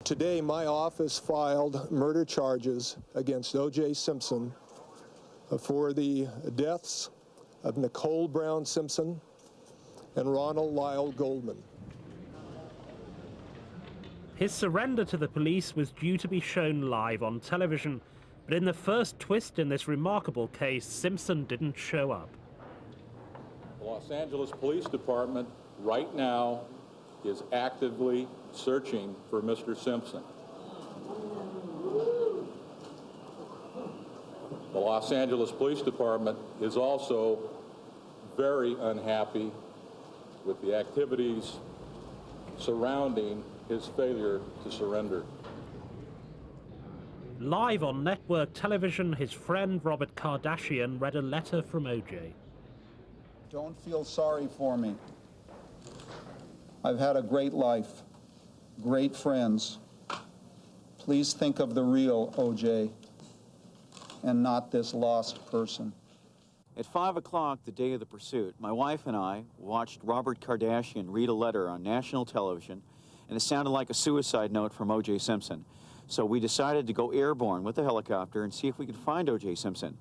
Today, my office filed murder charges against OJ Simpson for the deaths of Nicole Brown Simpson and Ronald Lyle Goldman. His surrender to the police was due to be shown live on television, but in the first twist in this remarkable case, Simpson didn't show up. The Los Angeles Police Department right now is actively searching for Mr. Simpson. The Los Angeles Police Department is also very unhappy with the activities surrounding his failure to surrender. Live on network television, his friend Robert Kardashian read a letter from OJ. Don't feel sorry for me. I've had a great life, great friends. Please think of the real OJ and not this lost person. At 5 o'clock the day of the pursuit, my wife and I watched Robert Kardashian read a letter on national television, and it sounded like a suicide note from OJ Simpson. So we decided to go airborne with a helicopter and see if we could find OJ Simpson.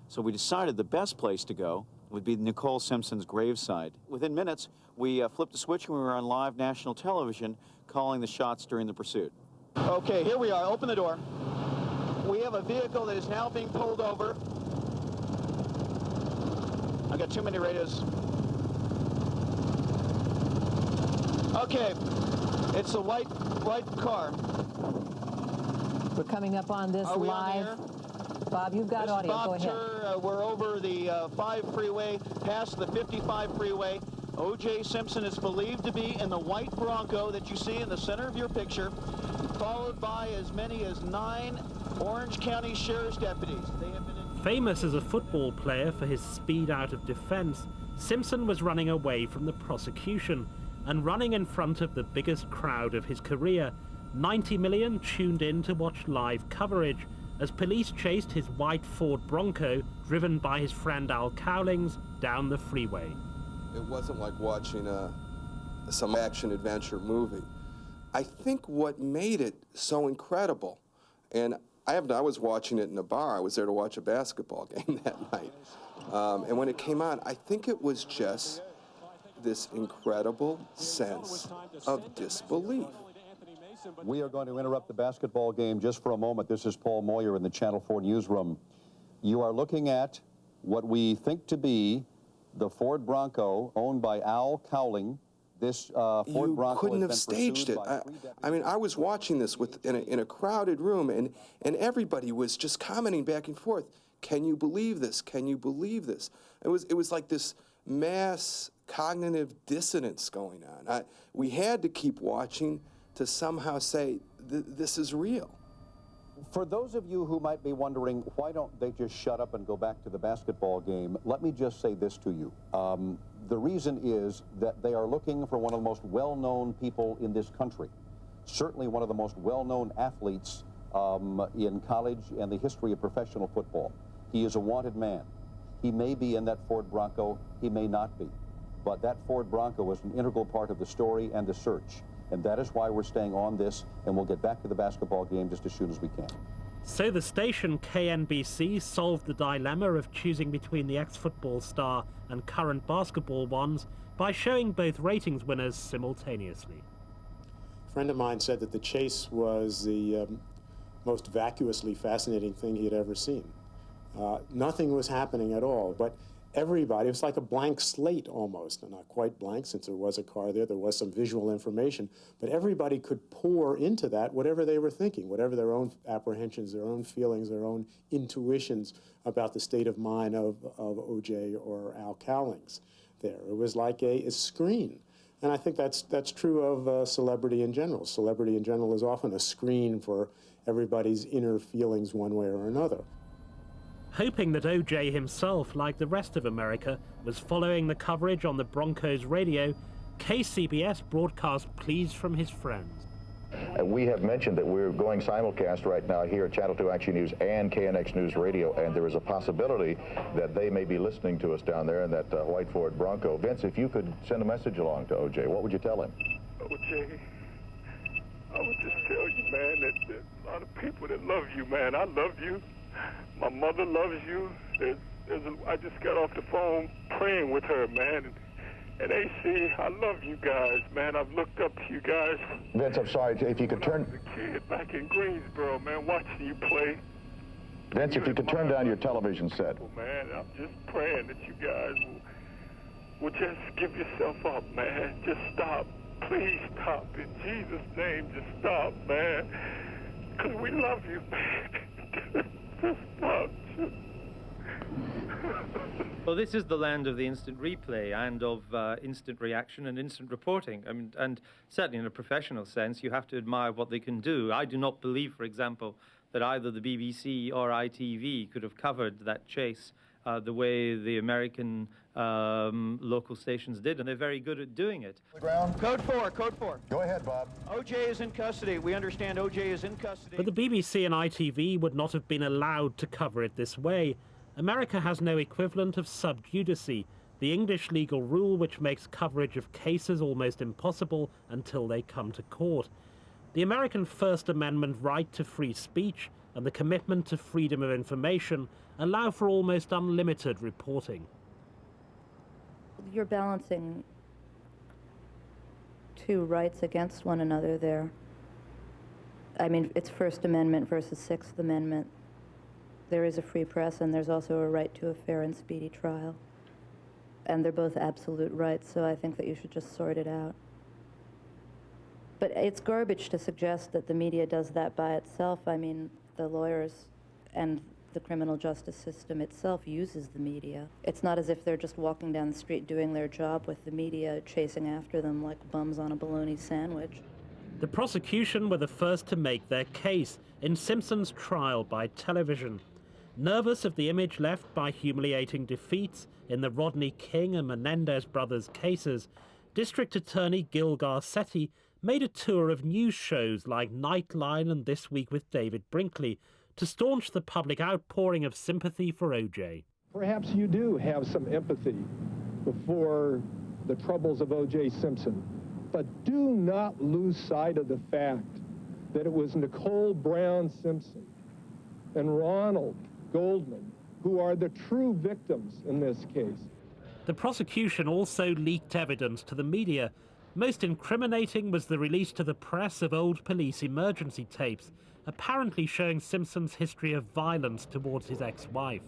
So we decided the best place to go would be Nicole Simpson's graveside. Within minutes, we flipped the switch and we were on live national television calling the shots during the pursuit. Okay, here we are. Open the door. We have a vehicle that is now being pulled over. I've got too many radios. Okay, it's a white car. We're coming up on this live. Bob, you've got audio. Go ahead. We're over the 5 freeway, past the 55 freeway. OJ Simpson is believed to be in the white Bronco that you see in the center of your picture, followed by as many as 9 Orange County Sheriff's deputies. They have been Famous as a football player for his speed out of defense, Simpson was running away from the prosecution and running in front of the biggest crowd of his career. 90 million tuned in to watch live coverage as police chased his white Ford Bronco, driven by his friend Al Cowlings, down the freeway. It wasn't like watching some action-adventure movie. I think what made it so incredible, and I was watching it in a bar. I was there to watch a basketball game that night. And when it came on, I think it was just this incredible sense of disbelief. We are going to interrupt the basketball game just for a moment. This is Paul Moyer in the Channel 4 newsroom. You are looking at what we think to be the Ford Bronco owned by Al Cowling. This Ford Bronco couldn't have staged it. I mean, I was watching this in a crowded room, and everybody was just commenting back and forth. Can you believe this? Can you believe this? It was like this mass cognitive dissonance going on. We had to keep watching to somehow say, this is real. For those of you who might be wondering, why don't they just shut up and go back to the basketball game, let me just say this to you. The reason is that they are looking for one of the most well-known people in this country, certainly one of the most well-known athletes in college and the history of professional football. He is a wanted man. He may be in that Ford Bronco, he may not be. But that Ford Bronco is an integral part of the story and the search. And that is why we're staying on this, and we'll get back to the basketball game just as soon as we can. So the station KNBC solved the dilemma of choosing between the ex-football star and current basketball ones by showing both ratings winners simultaneously. A friend of mine said that the chase was the most vacuously fascinating thing he had ever seen. Nothing was happening at all, but everybody, it was like a blank slate almost, and not quite blank since there was a car there was some visual information, but everybody could pour into that whatever they were thinking, whatever their own apprehensions, their own feelings, their own intuitions about the state of mind of OJ or Al Cowlings there. It was like a screen. And I think that's true of celebrity in general. Celebrity in general is often a screen for everybody's inner feelings one way or another. Hoping that OJ himself, like the rest of America, was following the coverage on the Broncos radio, KCBS broadcast pleas from his friends. We have mentioned that we're going simulcast right now here at Channel 2 Action News and KNX News Radio, and there is a possibility that they may be listening to us down there in that white Ford Bronco. Vince, if you could send a message along to OJ, what would you tell him? OJ, I would just tell you, people that love you, man. I love you. My mother loves you. I just got off the phone praying with her, man. And AC, I love you guys, man. I've looked up to you guys. Vince, I'm sorry, if you could turn... I was a kid back in Greensboro, man, watching you play. Vince, if you could turn down your television set. Man, I'm just praying that you guys will just give yourself up, man. Just stop. Please stop. In Jesus' name, just stop, man. Because we love you, man. Just stop. Well, this is the land of the instant replay and of instant reaction and instant reporting. I mean, and certainly in a professional sense, you have to admire what they can do. I do not believe, for example, that either the BBC or ITV could have covered that chase the way the American local stations did, and they're very good at doing it. Code 4, code 4. Go ahead, Bob. OJ is in custody. We understand OJ is in custody. But the BBC and ITV would not have been allowed to cover it this way. America has no equivalent of sub judice, the English legal rule which makes coverage of cases almost impossible until they come to court. The American First Amendment right to free speech and the commitment to freedom of information allow for almost unlimited reporting. You're balancing two rights against one another there. I mean, it's First Amendment versus Sixth Amendment. There is a free press, and there's also a right to a fair and speedy trial. And they're both absolute rights, so I think that you should just sort it out. But it's garbage to suggest that the media does that by itself. I mean, the lawyers and the criminal justice system itself uses the media. It's not as if they're just walking down the street doing their job with the media chasing after them like bums on a bologna sandwich. The prosecution were the first to make their case in Simpson's trial by television. Nervous of the image left by humiliating defeats in the Rodney King and Menendez brothers cases, District Attorney Gil Garcetti made a tour of news shows like Nightline and This Week with David Brinkley to staunch the public outpouring of sympathy for OJ. Perhaps you do have some empathy for the troubles of OJ Simpson, but do not lose sight of the fact that it was Nicole Brown Simpson and Ronald Goldman who are the true victims in this case. The prosecution also leaked evidence to the media. Most incriminating was the release to the press of old police emergency tapes, apparently showing Simpson's history of violence towards his ex-wife.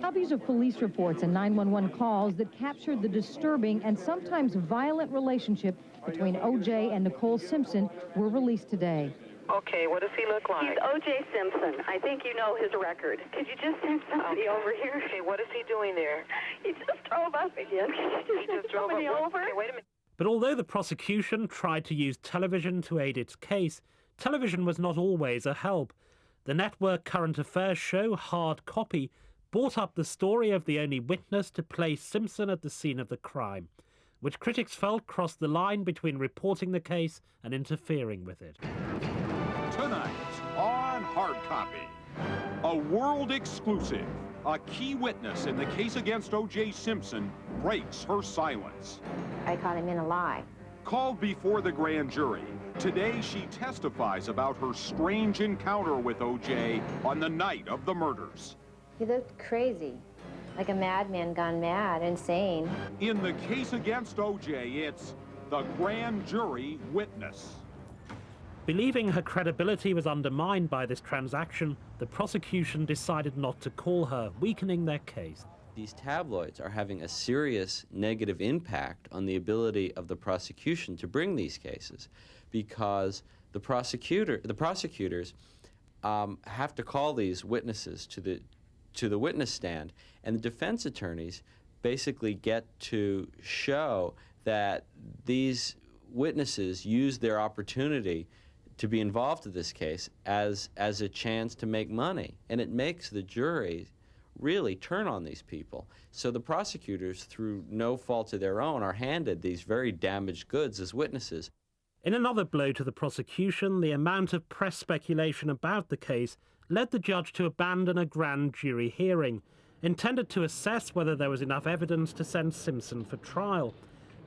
Copies of police reports and 911 calls that captured the disturbing and sometimes violent relationship between OJ and Nicole Simpson were released today. Okay, what does he look like? He's OJ Simpson. I think you know his record. Could you just send somebody over here? Okay, what is he doing there? He just drove up again. Could you just drove somebody over? Okay, wait a minute. But although the prosecution tried to use television to aid its case, television was not always a help. The network current affairs show Hard Copy brought up the story of the only witness to place Simpson at the scene of the crime, which critics felt crossed the line between reporting the case and interfering with it. Tonight on Hard Copy, a world exclusive. A key witness in the case against OJ Simpson breaks her silence. I caught him in a lie. Called before the grand jury, today she testifies about her strange encounter with OJ on the night of the murders. He looked crazy, like a madman gone mad, insane. In the case against OJ, it's the grand jury witness. Believing her credibility was undermined by this transaction, the prosecution decided not to call her, weakening their case. These tabloids are having a serious negative impact on the ability of the prosecution to bring these cases, because the prosecutors have to call these witnesses to the witness stand, and the defense attorneys basically get to show that these witnesses used their opportunity to be involved in this case as a chance to make money, and it makes the jury really turn on these people. So the prosecutors, through no fault of their own, are handed these very damaged goods as witnesses. In another blow to the prosecution, the amount of press speculation about the case led the judge to abandon a grand jury hearing, intended to assess whether there was enough evidence to send Simpson for trial.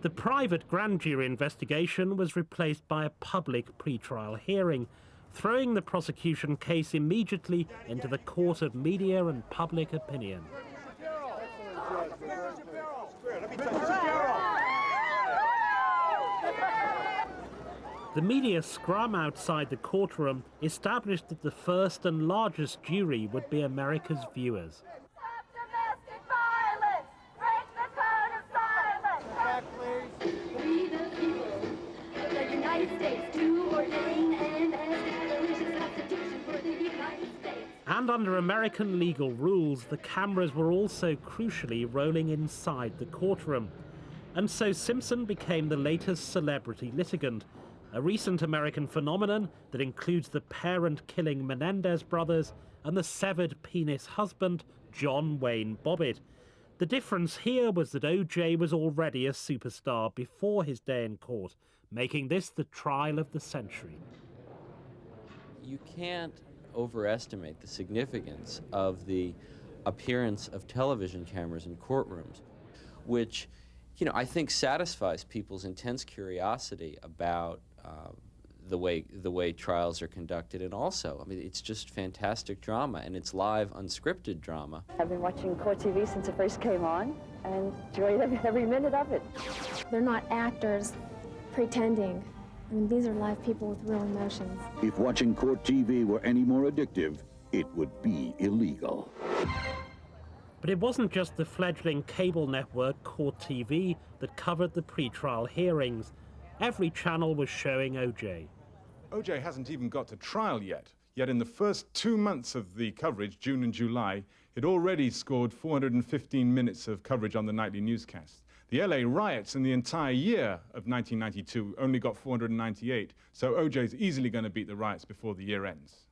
The private grand jury investigation was replaced by a public pretrial hearing, throwing the prosecution case immediately into the court of media and public opinion. The media scrum outside the courtroom established that the first and largest jury would be America's viewers. And under American legal rules, the cameras were also crucially rolling inside the courtroom. And so Simpson became the latest celebrity litigant, a recent American phenomenon that includes the parent-killing Menendez brothers and the severed penis husband, John Wayne Bobbitt. The difference here was that OJ was already a superstar before his day in court, making this the trial of the century. You can't overestimate the significance of the appearance of television cameras in courtrooms, which, I think satisfies people's intense curiosity about the way trials are conducted, and also, it's just fantastic drama, and it's live, unscripted drama. I've been watching court TV since it first came on and enjoyed every minute of it. They're not actors pretending. These are live people with real emotions. If watching court TV were any more addictive, it would be illegal. But it wasn't just the fledgling cable network Court TV that covered the pre-trial hearings. Every channel was showing OJ. OJ hasn't even got to trial yet. Yet in the first 2 months of the coverage, June and July, it already scored 415 minutes of coverage on the nightly newscast. The LA riots in the entire year of 1992 only got 498, so OJ's easily going to beat the riots before the year ends.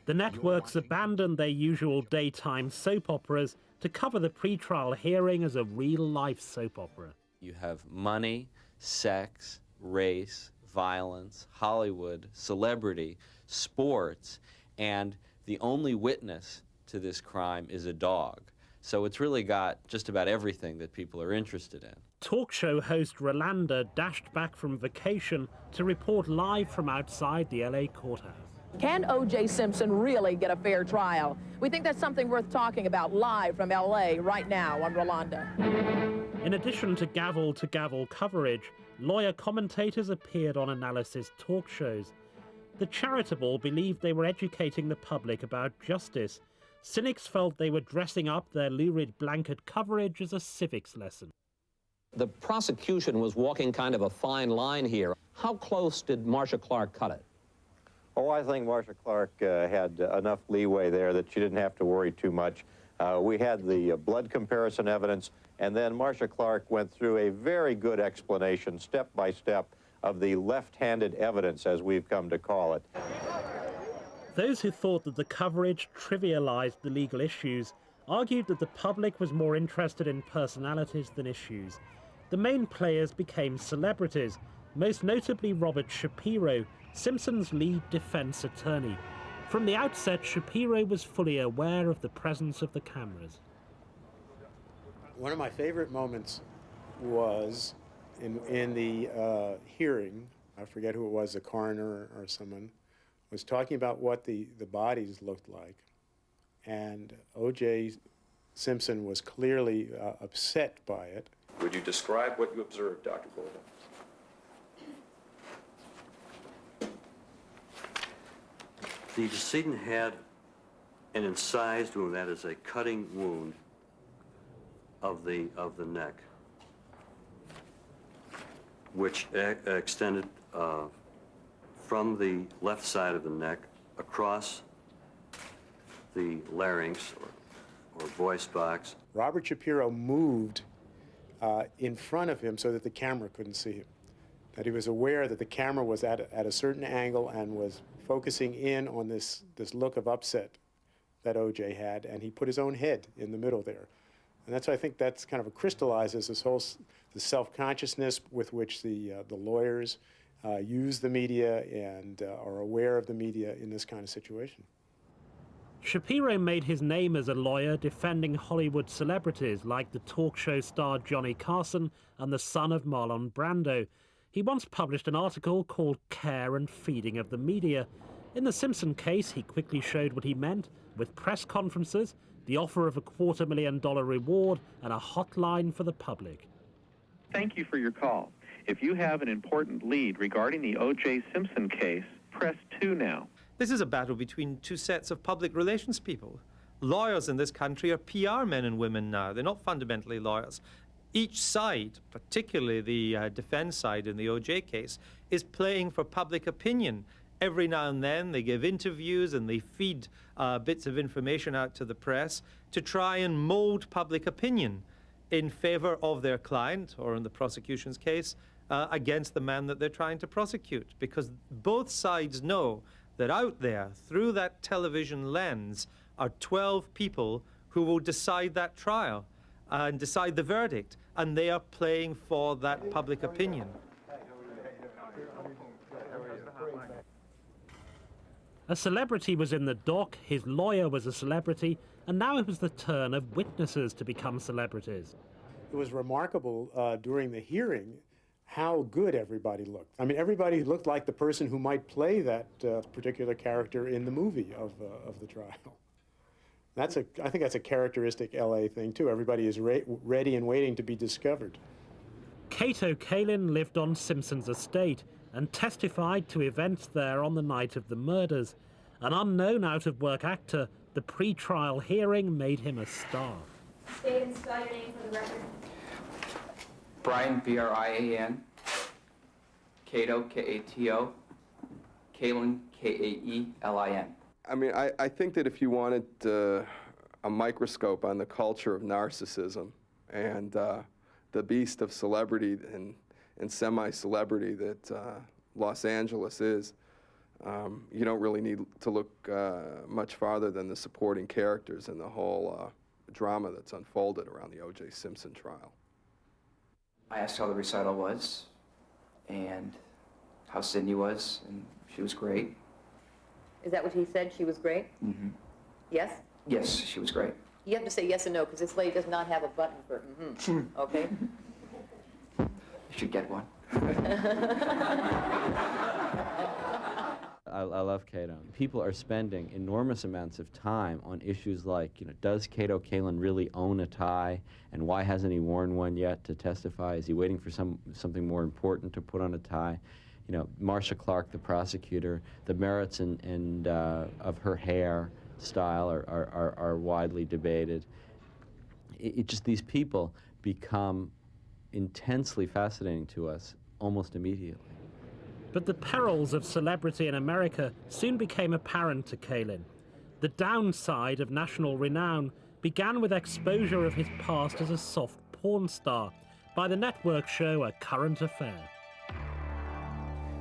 The networks abandoned their usual daytime soap operas to cover the pre-trial hearing as a real-life soap opera. You have money, sex, race, violence, Hollywood, celebrity, sports, and the only witness to this crime is a dog. So it's really got just about everything that people are interested in. Talk show host Rolanda dashed back from vacation to report live from outside the LA courthouse. Can O.J. Simpson really get a fair trial? We think that's something worth talking about live from L.A. right now on Rolanda. In addition to gavel-to-gavel coverage, lawyer commentators appeared on analysis talk shows. The charitable believed they were educating the public about justice. Cynics felt they were dressing up their lurid blanket coverage as a civics lesson. The prosecution was walking kind of a fine line here. How close did Marcia Clark cut it? Oh, I think Marcia Clark had enough leeway there that she didn't have to worry too much. We had the blood comparison evidence, and then Marcia Clark went through a very good explanation, step by step, of the left-handed evidence, as we've come to call it. Those who thought that the coverage trivialized the legal issues argued that the public was more interested in personalities than issues. The main players became celebrities, most notably Robert Shapiro, Simpson's lead defense attorney. From the outset, Shapiro was fully aware of the presence of the cameras. One of my favorite moments was in the hearing. I forget who it was, the coroner or someone, was talking about what the bodies looked like. And O.J. Simpson was clearly upset by it. Would you describe what you observed, Dr. Golden? The decedent had an incised wound, that is a cutting wound of the neck, which extended from the left side of the neck across the larynx or voice box. Robert Shapiro moved in front of him so that the camera couldn't see him. That he was aware that the camera was at a certain angle and was focusing in on this look of upset that O.J. had, and he put his own head in the middle there. And that's why I think that's kind of crystallizes this whole the self-consciousness with which the lawyers use the media and are aware of the media in this kind of situation. Shapiro made his name as a lawyer defending Hollywood celebrities like the talk show star Johnny Carson and the son of Marlon Brando. He once published an article called Care and Feeding of the Media. In the Simpson case, he quickly showed what he meant with press conferences, the offer of a $250,000 reward, and a hotline for the public. Thank you for your call. If you have an important lead regarding the OJ Simpson case, press 2 now. This is a battle between two sets of public relations people. Lawyers in this country are PR men and women now. They're not fundamentally lawyers. Each side, particularly the defense side in the OJ case, is playing for public opinion. Every now and then they give interviews and they feed bits of information out to the press to try and mold public opinion in favor of their client, or in the prosecution's case, against the man that they're trying to prosecute. Because both sides know that out there, through that television lens, are 12 people who will decide that trial and decide the verdict, and they are playing for that public opinion. A celebrity was in the dock, his lawyer was a celebrity, and now it was the turn of witnesses to become celebrities. It was remarkable during the hearing how good everybody looked. I mean, everybody looked like the person who might play that particular character in the movie of the trial. I think that's a characteristic LA thing, too. Everybody is ready and waiting to be discovered. Kato Kaelin lived on Simpson's estate and testified to events there on the night of the murders. An unknown out-of-work actor, the pre-trial hearing made him a star. State and spell your name for the record. Brian, B-R-I-A-N. Kato, K-A-T-O. Kaelin, K-A-E-L-I-N. I mean, I think that if you wanted a microscope on the culture of narcissism and the beast of celebrity and semi-celebrity that Los Angeles is, you don't really need to look much farther than the supporting characters and the whole drama that's unfolded around the O.J. Simpson trial. I asked how the recital was and how Sydney was, and she was great. Is that what he said? She was great? Mm-hmm. Yes? Yes, she was great. You have to say yes and no, because this lady does not have a button for okay? You should get one. I love Kato. People are spending enormous amounts of time on issues like, does Kato Kaelin really own a tie, and why hasn't he worn one yet to testify? Is he waiting for something more important to put on a tie? Marcia Clark, the prosecutor, the merits of her hair style are widely debated. Just these people become intensely fascinating to us almost immediately. But the perils of celebrity in America soon became apparent to Kaelin. The downside of national renown began with exposure of his past as a soft porn star by the network show A Current Affair.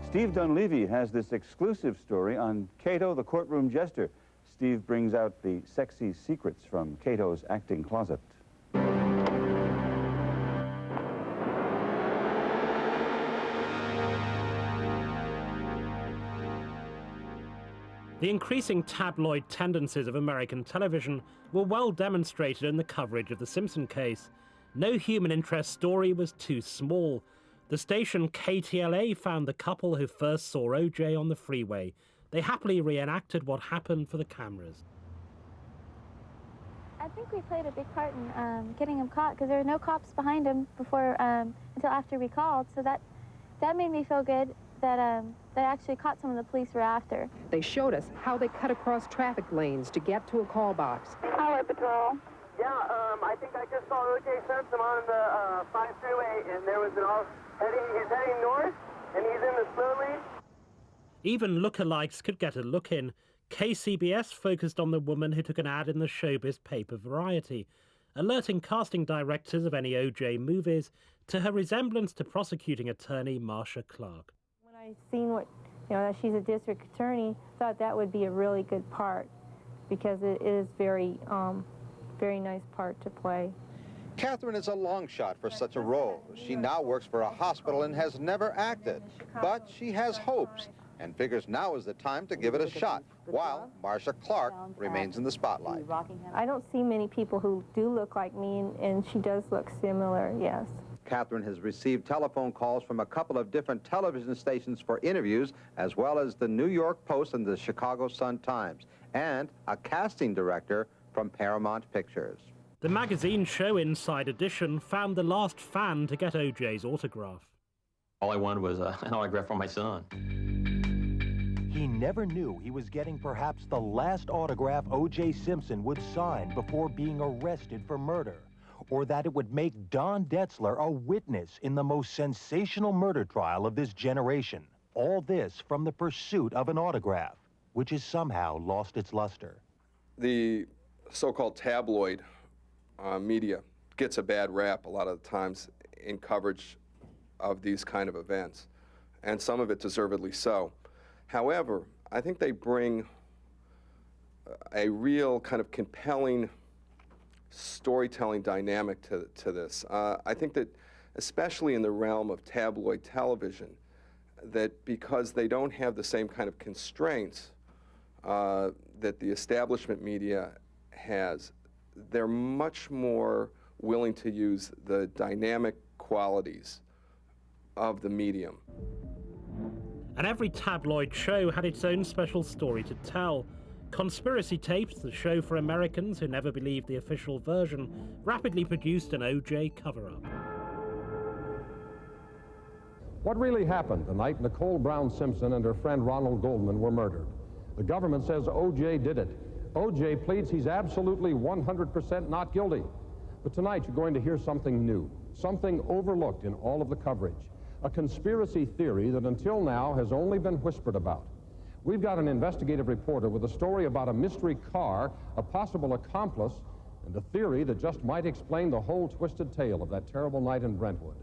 Steve Dunleavy has this exclusive story on Kato, the courtroom jester. Steve brings out the sexy secrets from Kato's acting closet. The increasing tabloid tendencies of American television were well demonstrated in the coverage of the Simpson case. No human interest story was too small. The station KTLA found the couple who first saw OJ on the freeway. They happily reenacted what happened for the cameras. I think we played a big part in getting him caught, because there were no cops behind him before until after we called. So that made me feel good that they actually caught some of the police were after. They showed us how they cut across traffic lanes to get to a call box. Highway Patrol. Yeah, I think I just saw O.J. Simpson on the 5 freeway, and there was he's heading north, and he's in the slow lane. Even lookalikes could get a look in. KCBS focused on the woman who took an ad in the showbiz paper Variety, alerting casting directors of any OJ movies to her resemblance to prosecuting attorney Marcia Clark. When I seen that she's a district attorney, thought that would be a really good part, because it is very nice part to play. Catherine is a long shot for such a role. She now works for a hospital and has never acted, but she has hopes and figures now is the time to give it a shot, while Marcia Clark remains in the spotlight. I don't see many people who do look like me, and she does look similar, yes. Catherine has received telephone calls from a couple of different television stations for interviews, as well as the New York Post and the Chicago Sun-Times, and a casting director from Paramount Pictures. The magazine show Inside Edition found the last fan to get OJ's autograph. All I wanted was an autograph from my son. He never knew he was getting perhaps the last autograph O.J. Simpson would sign before being arrested for murder, or that it would make Don Detzler a witness in the most sensational murder trial of this generation. All this from the pursuit of an autograph, which has somehow lost its luster. The so-called tabloid media gets a bad rap a lot of the times in coverage of these kind of events, and some of it deservedly so. However, I think they bring a real kind of compelling storytelling dynamic to this. I think that, especially in the realm of tabloid television, that because they don't have the same kind of constraints that the establishment media has, they're much more willing to use the dynamic qualities of the medium. And every tabloid show had its own special story to tell. Conspiracy Tapes, the show for Americans who never believed the official version, rapidly produced an OJ cover-up. What really happened the night Nicole Brown Simpson and her friend Ronald Goldman were murdered? The government says OJ did it. OJ pleads he's absolutely 100% not guilty. But tonight you're going to hear something new, something overlooked in all of the coverage. A conspiracy theory that until now has only been whispered about. We've got an investigative reporter with a story about a mystery car, a possible accomplice, and a theory that just might explain the whole twisted tale of that terrible night in Brentwood.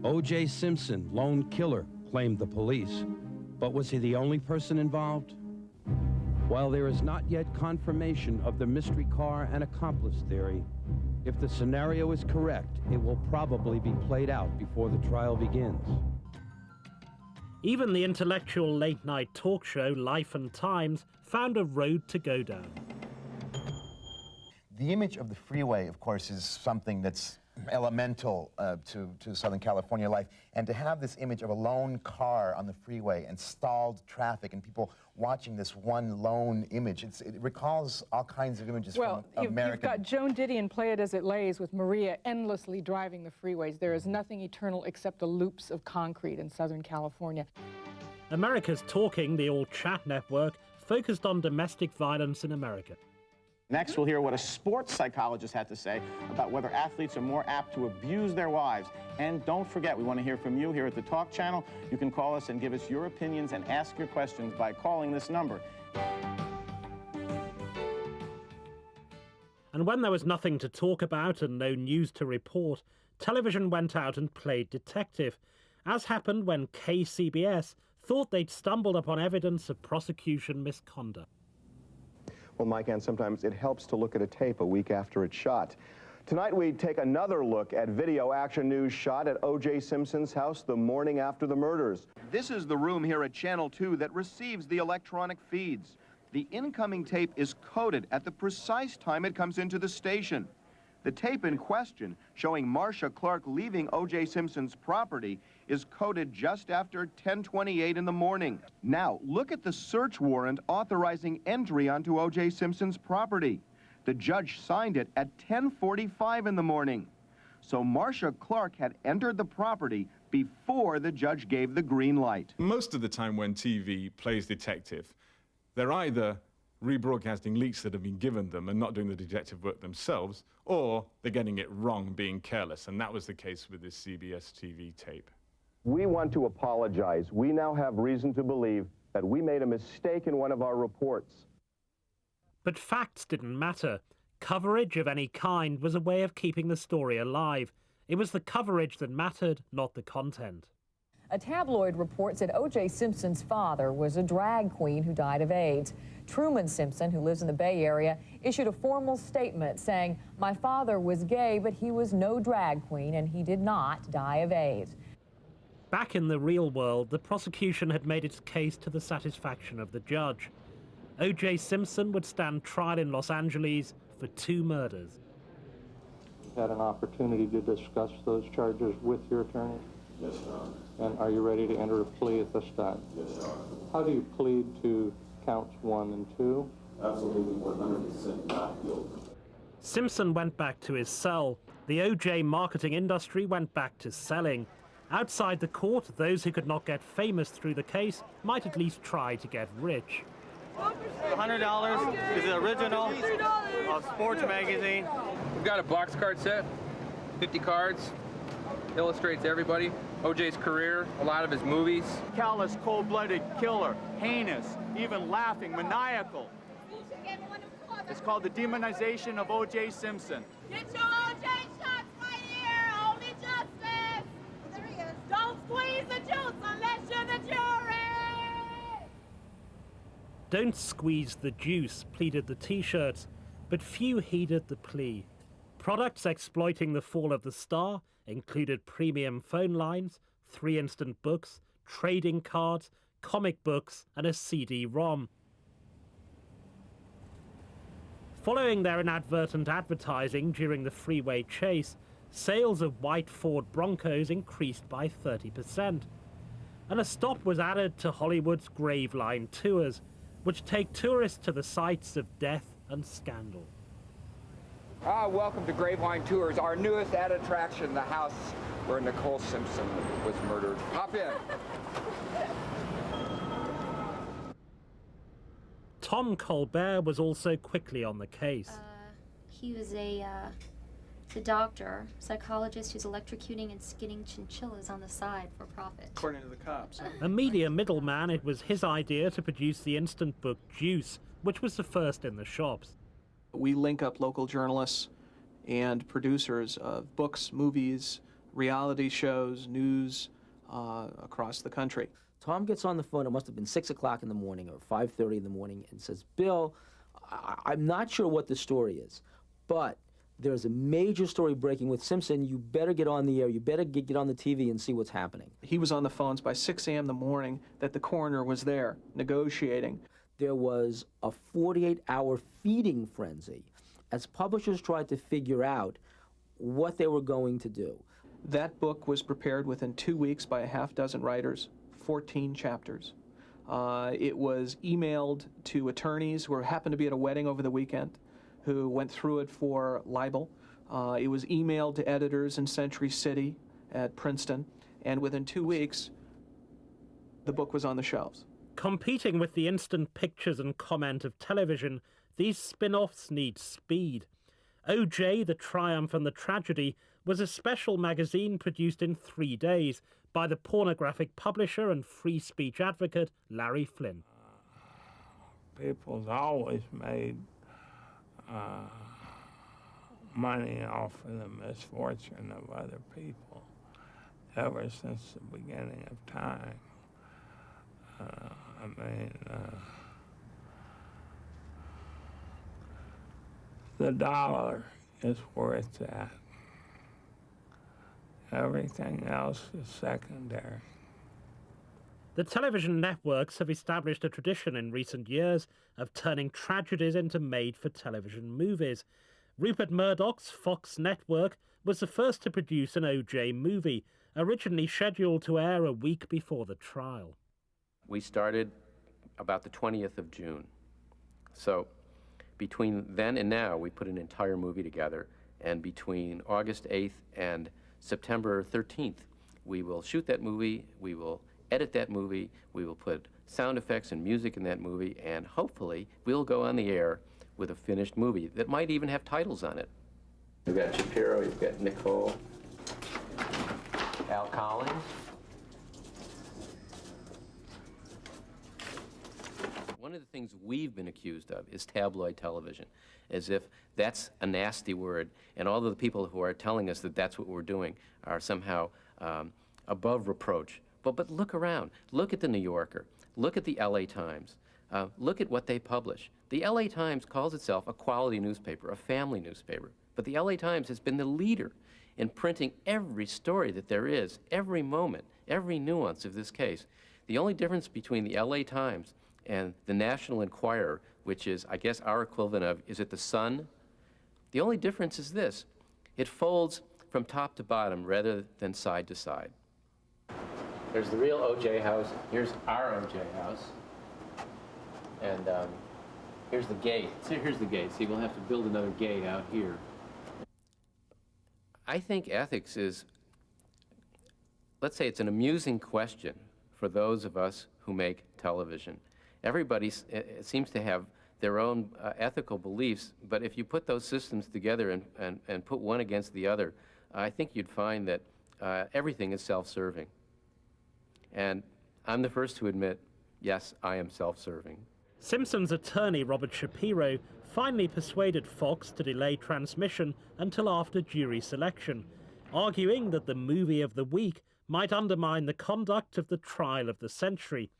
OJ Simpson, lone killer, claimed the police. But was he the only person involved? While there is not yet confirmation of the mystery car and accomplice theory, if the scenario is correct, it will probably be played out before the trial begins. Even the intellectual late-night talk show Life and Times found a road to go down. The image of the freeway, of course, is something that's elemental to Southern California life. And to have this image of a lone car on the freeway and stalled traffic and people watching this one lone image, it recalls all kinds of images from American... You've got Joan Didion, Play It As It Lays, with Maria endlessly driving the freeways. There is nothing eternal except the loops of concrete in Southern California. America's Talking, the all-chat network, focused on domestic violence in America. Next, we'll hear what a sports psychologist had to say about whether athletes are more apt to abuse their wives. And don't forget, we want to hear from you here at the Talk Channel. You can call us and give us your opinions and ask your questions by calling this number. And when there was nothing to talk about and no news to report, television went out and played detective, as happened when KCBS thought they'd stumbled upon evidence of prosecution misconduct. Well, Mike, and sometimes it helps to look at a tape a week after it's shot. Tonight, we take another look at video Action News shot at O.J. Simpson's house the morning after the murders. This is the room here at Channel 2 that receives the electronic feeds. The incoming tape is coded at the precise time it comes into the station. The tape in question, showing Marsha Clark leaving O.J. Simpson's property, is coded just after 10:28 in the morning. Now, look at the search warrant authorizing entry onto O.J. Simpson's property. The judge signed it at 10:45 in the morning. So Marsha Clark had entered the property before the judge gave the green light. Most of the time when TV plays detective, they're either rebroadcasting leaks that have been given them and not doing the detective work themselves, or they're getting it wrong, being careless, and that was the case with this CBS TV tape. We want to apologize. We now have reason to believe that we made a mistake in one of our reports. But facts didn't matter. Coverage of any kind was a way of keeping the story alive. It was the coverage that mattered, not the content. A tabloid report said O.J. Simpson's father was a drag queen who died of AIDS. Truman Simpson, who lives in the Bay Area, issued a formal statement saying, "My father was gay, but he was no drag queen, and he did not die of AIDS." Back in the real world, the prosecution had made its case to the satisfaction of the judge. O.J. Simpson would stand trial in Los Angeles for 2 murders. had an opportunity to discuss those charges with your attorney? Yes, Your Honor. And are you ready to enter a plea at this time? Yes, Your Honor. How do you plead to counts 1 and 2? Absolutely 100% not guilty. Simpson went back to his cell. The OJ marketing industry went back to selling. Outside the court, those who could not get famous through the case might at least try to get rich. $100 is the original sports magazine. We've got a box card set, 50 cards, illustrates everybody. OJ's career, a lot of his movies. Callous, cold-blooded killer, heinous, even laughing, maniacal. It's called the demonization of OJ Simpson. Get your OJ shots right here. Only justice. There he is. Don't squeeze the juice unless you're the jury. Don't squeeze the juice, pleaded the T-shirts, but few heeded the plea. Products exploiting the fall of the star included premium phone lines, 3 instant books, trading cards, comic books, and a CD-ROM. Following their inadvertent advertising during the freeway chase, sales of white Ford Broncos increased by 30%. And a stop was added to Hollywood's Graveline tours, which take tourists to the sites of death and scandal. Welcome to Graveline Tours, our newest added attraction, the house where Nicole Simpson was murdered. Hop in. Tom Colbert was also quickly on the case. He was a doctor, psychologist who's electrocuting and skinning chinchillas on the side for profit. According to the cops. A media middleman, it was his idea to produce the instant book Juice, which was the first in the shops. We link up local journalists and producers of books, movies, reality shows, news across the country. Tom gets on the phone, it must have been 6 o'clock in the morning or 5:30 in the morning, and says, Bill, I'm not sure what the story is, but there's a major story breaking with Simpson. You better get on the air. You better get on the TV and see what's happening. He was on the phones by 6 a.m. in the morning that the coroner was there negotiating. There was a 48-hour feeding frenzy as publishers tried to figure out what they were going to do. That book was prepared within 2 weeks by a half-dozen writers, 14 chapters. It was emailed to attorneys who happened to be at a wedding over the weekend, who went through it for libel. It was emailed to editors in Century City at Princeton, and within 2 weeks, the book was on the shelves. Competing with the instant pictures and comment of television, these spin-offs need speed. OJ, The Triumph and the Tragedy, was a special magazine produced in 3 days by the pornographic publisher and free speech advocate Larry Flynn. People's always made money off of the misfortune of other people ever since the beginning of time. The dollar is worth that. Everything else is secondary. The television networks have established a tradition in recent years of turning tragedies into made-for-television movies. Rupert Murdoch's Fox network was the first to produce an OJ movie, originally scheduled to air a week before the trial. We started about the 20th of June. So between then and now, we put an entire movie together, and between August 8th and September 13th, we will shoot that movie, we will edit that movie, we will put sound effects and music in that movie, and hopefully we'll go on the air with a finished movie that might even have titles on it. You've got Shapiro, you've got Nicole, Al Collins. One of the things we've been accused of is tabloid television, as if that's a nasty word, and all of the people who are telling us that that's what we're doing are somehow above reproach. But look around. Look at the New Yorker. Look at the LA Times. Look at what they publish. The LA Times calls itself a quality newspaper, a family newspaper. But the LA Times has been the leader in printing every story that there is, every moment, every nuance of this case. The only difference between the LA Times and the National Enquirer, which is, I guess, our equivalent of, is it the Sun? The only difference is this. It folds from top to bottom rather than side to side. There's the real OJ house. Here's our OJ house. And here's the gate. See, here's the gate. See, we'll have to build another gate out here. I think ethics is, let's say it's an amusing question for those of us who make television. Everybody seems to have their own ethical beliefs, but if you put those systems together and put one against the other, I think you'd find that everything is self-serving. And I'm the first to admit, yes, I am self-serving. Simpson's attorney, Robert Shapiro, finally persuaded Fox to delay transmission until after jury selection, arguing that the movie of the week might undermine the conduct of the trial of the century.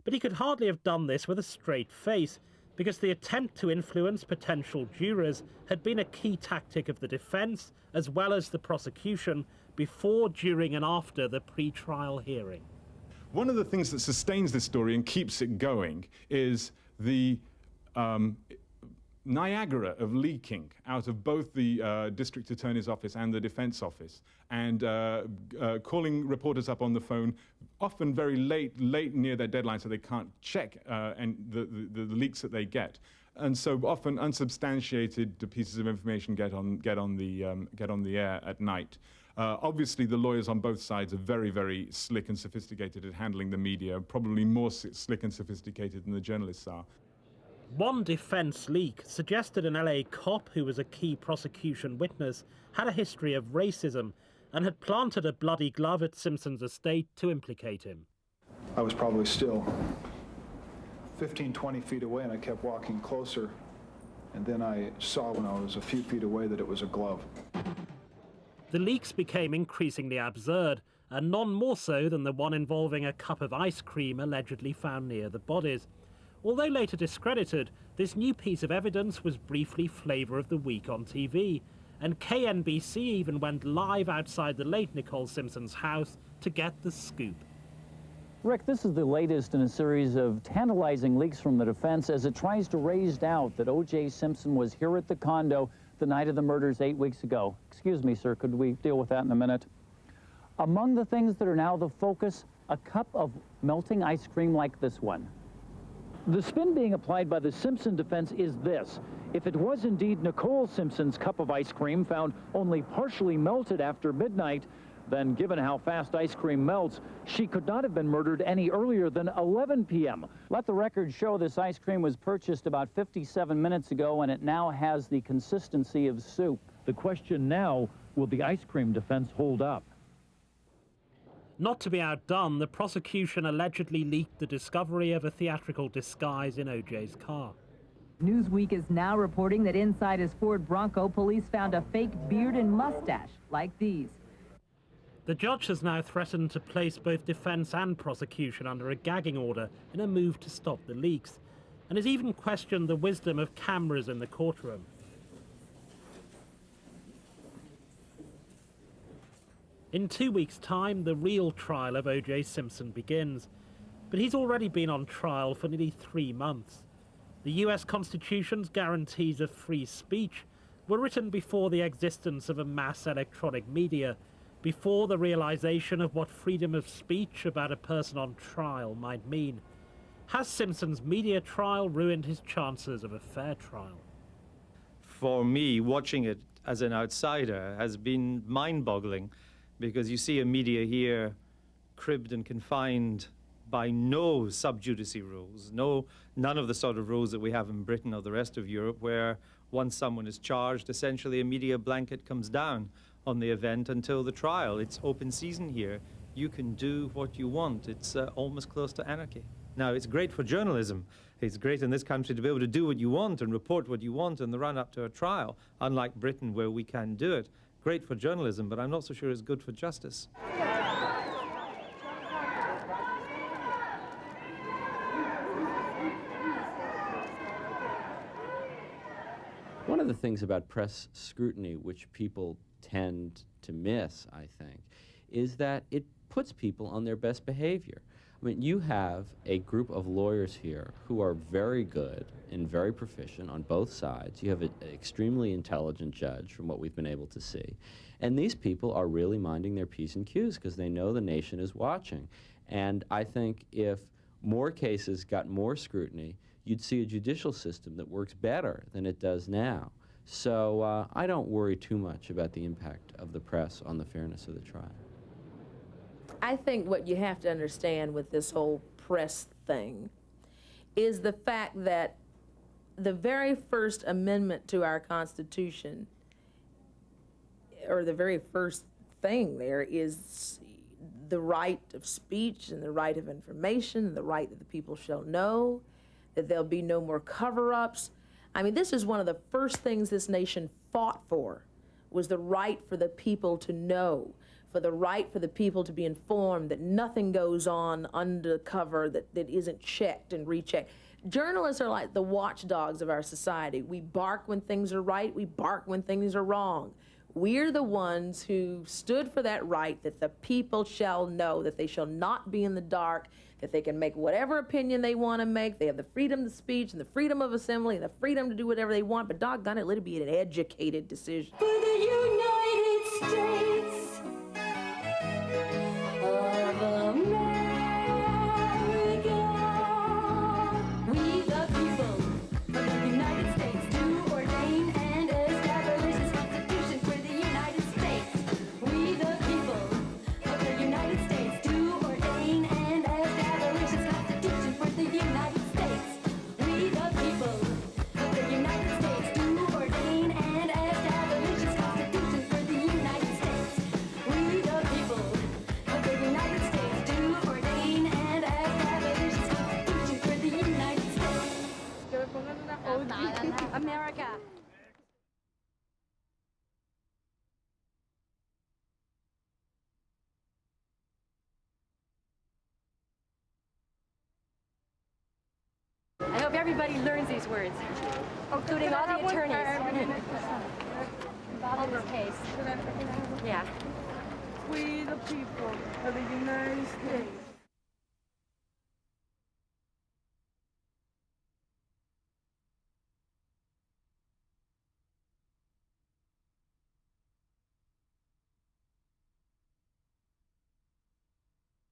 But he could hardly have done this with a straight face, because the attempt to influence potential jurors had been a key tactic of the defense as well as the prosecution before, during and after the pre-trial hearing. One of the things that sustains this story and keeps it going is the Niagara of leaking out of both the district attorney's office and the defense office, and calling reporters up on the phone, often very late near their deadline, so they can't check and the leaks that they get, and so often unsubstantiated pieces of information get on the air at night. Obviously, the lawyers on both sides are very, very slick and sophisticated at handling the media, probably more slick and sophisticated than the journalists are. One defense leak suggested an LA cop who was a key prosecution witness had a history of racism and had planted a bloody glove at Simpson's estate to implicate him. I was probably still 15, 20 feet away, and I kept walking closer, and then I saw when I was a few feet away that it was a glove. The leaks became increasingly absurd, and none more so than the one involving a cup of ice cream allegedly found near the bodies. Although later discredited, this new piece of evidence was briefly flavour of the week on TV, and KNBC even went live outside the late Nicole Simpson's house to get the scoop. Rick, this is the latest in a series of tantalizing leaks from the defense as it tries to raise doubt that O.J. Simpson was here at the condo the night of the murders 8 weeks ago. Excuse me, sir, could we deal with that in a minute? Among the things that are now the focus, a cup of melting ice cream like this one. The spin being applied by the Simpson defense is this. If it was indeed Nicole Simpson's cup of ice cream found only partially melted after midnight, then given how fast ice cream melts, she could not have been murdered any earlier than 11 p.m. Let the record show this ice cream was purchased about 57 minutes ago, and it now has the consistency of soup. The question now, will the ice cream defense hold up? Not to be outdone, the prosecution allegedly leaked the discovery of a theatrical disguise in OJ's car. Newsweek is now reporting that inside his Ford Bronco, police found a fake beard and mustache like these. The judge has now threatened to place both defense and prosecution under a gagging order in a move to stop the leaks, and has even questioned the wisdom of cameras in the courtroom. In 2 weeks' time, the real trial of O.J. Simpson begins, but he's already been on trial for nearly 3 months. The US Constitution's guarantees of free speech were written before the existence of a mass electronic media, before the realization of what freedom of speech about a person on trial might mean. Has Simpson's media trial ruined his chances of a fair trial? For me, watching it as an outsider has been mind-boggling, because you see a media here cribbed and confined by no sub judice rules, none of the sort of rules that we have in Britain or the rest of Europe, where once someone is charged, essentially a media blanket comes down on the event until the trial. It's open season here. You can do what you want. It's almost close to anarchy. Now, it's great for journalism. It's great in this country to be able to do what you want and report what you want in the run-up to a trial, unlike Britain where we can do it. Great for journalism, but I'm not so sure it's good for justice. One of the things about press scrutiny which people tend to miss, I think, is that it puts people on their best behavior. I mean, you have a group of lawyers here who are very good and very proficient on both sides. You have an extremely intelligent judge from what we've been able to see. And these people are really minding their P's and Q's because they know the nation is watching. And I think if more cases got more scrutiny, you'd see a judicial system that works better than it does now. So I don't worry too much about the impact of the press on the fairness of the trial. I think what you have to understand with this whole press thing is the fact that the very first amendment to our Constitution, or the very first thing there, is the right of speech and the right of information and the right that the people shall know, that there'll be no more cover-ups. I mean, this is one of the first things this nation fought for, was the right for the people to know, for the right for the people to be informed, that nothing goes on undercover that isn't checked and rechecked. Journalists are like the watchdogs of our society. We bark when things are right, we bark when things are wrong. We're the ones who stood for that right, that the people shall know, that they shall not be in the dark, that they can make whatever opinion they want to make. They have the freedom of speech and the freedom of assembly and the freedom to do whatever they want, but doggone it, let it be an educated decision. For the United States of America, we the people of the United States do ordain and establish this Constitution for the United States. We the people of the United States do ordain and establish this Constitution for the United States. We the people of the United States do ordain and establish this Constitution for the United States. We the people of the United States do ordain and establish this Constitution for the United States. America. I hope everybody learns these words, including all the attorneys. Involved in this case. Yeah. We the people of the United States